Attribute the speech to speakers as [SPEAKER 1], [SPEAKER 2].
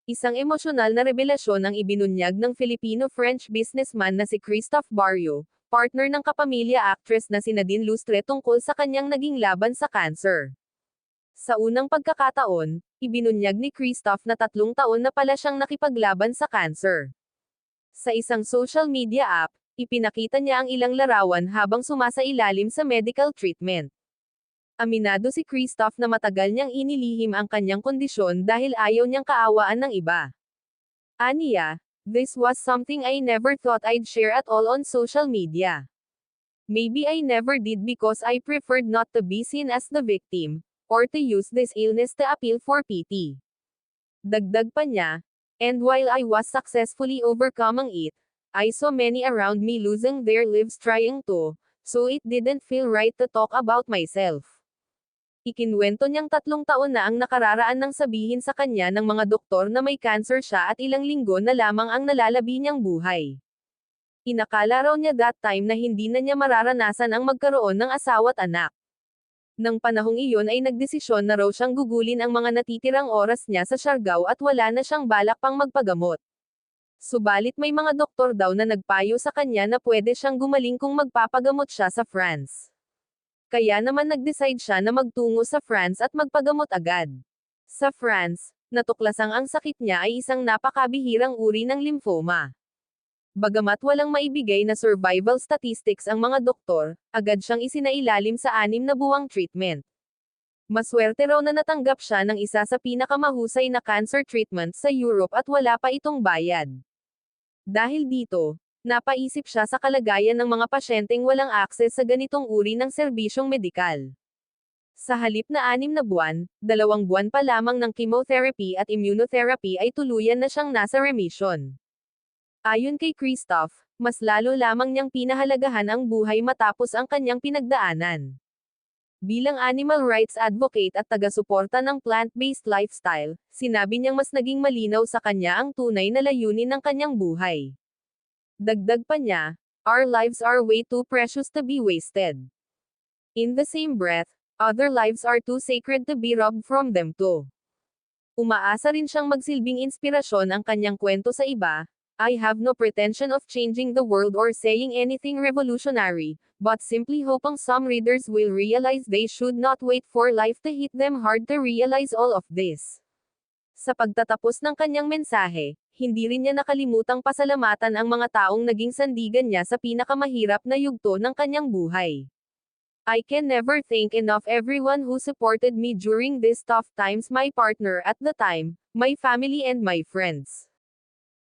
[SPEAKER 1] Isang emosyonal na revelasyon ang ibinunyag ng Filipino-French businessman na si Christophe Barrio, partner ng kapamilya actress na si Nadine Lustre tungkol sa kanyang naging laban sa cancer. Sa unang pagkakataon, ibinunyag ni Christophe na 3 taon na pala siyang nakipaglaban sa cancer. Sa isang social media app, ipinakita niya ang ilang larawan habang sumasailalim sa medical treatment. Aminado si Christophe na matagal niyang inilihim ang kanyang kondisyon dahil ayaw niyang kaawaan ng iba. Aniya, "This was something I never thought I'd share at all on social media. Maybe I never did because I preferred not to be seen as the victim, or to use this illness to appeal for pity." Dagdag pa niya, "And while I was successfully overcoming it, I saw many around me losing their lives trying to, so it didn't feel right to talk about myself." Ikinwento niyang 3 taon na ang nakararaan nang sabihin sa kanya ng mga doktor na may cancer siya at ilang linggo na lamang ang nalalabi niyang buhay. Inakala raw niya that time na hindi na niya mararanasan ang magkaroon ng asawa't anak. Nang panahong iyon ay nagdesisyon na raw siyang gugulin ang mga natitirang oras niya sa Siargao at wala na siyang balak pang magpagamot. Subalit may mga doktor daw na nagpayo sa kanya na pwede siyang gumaling kung magpapagamot siya sa France. Kaya naman nag-decide siya na magtungo sa France at magpagamot agad. Sa France, natuklasang ang sakit niya ay isang napakabihirang uri ng lymphoma. Bagamat walang maibigay na survival statistics ang mga doktor, agad siyang isinailalim sa 6 na buwang treatment. Maswerte raw na natanggap siya ng isa sa pinakamahusay na cancer treatment sa Europe at wala pa itong bayad. Dahil dito, napaisip siya sa kalagayan ng mga pasyenteng walang akses sa ganitong uri ng serbisyong medikal. Sa halip na 6 na buwan, 2 buwan pa lamang ng chemotherapy at immunotherapy ay tuluyan na siyang nasa remission. Ayon kay Christophe, mas lalo lamang niyang pinahalagahan ang buhay matapos ang kanyang pinagdaanan. Bilang animal rights advocate at taga-suporta ng plant-based lifestyle, sinabi niyang mas naging malinaw sa kanya ang tunay na layunin ng kanyang buhay. Dagdag pa niya, "Our lives are way too precious to be wasted. In the same breath, other lives are too sacred to be robbed from them too." Umaasa rin siyang magsilbing inspirasyon ang kanyang kwento sa iba. "I have no pretension of changing the world or saying anything revolutionary, but simply hoping some readers will realize they should not wait for life to hit them hard to realize all of this." Sa pagtatapos ng kanyang mensahe, hindi rin niya nakalimutang pasalamatan ang mga taong naging sandigan niya sa pinakamahirap na yugto ng kanyang buhay. "I can never thank enough everyone who supported me during these tough times, my partner at the time, my family and my friends.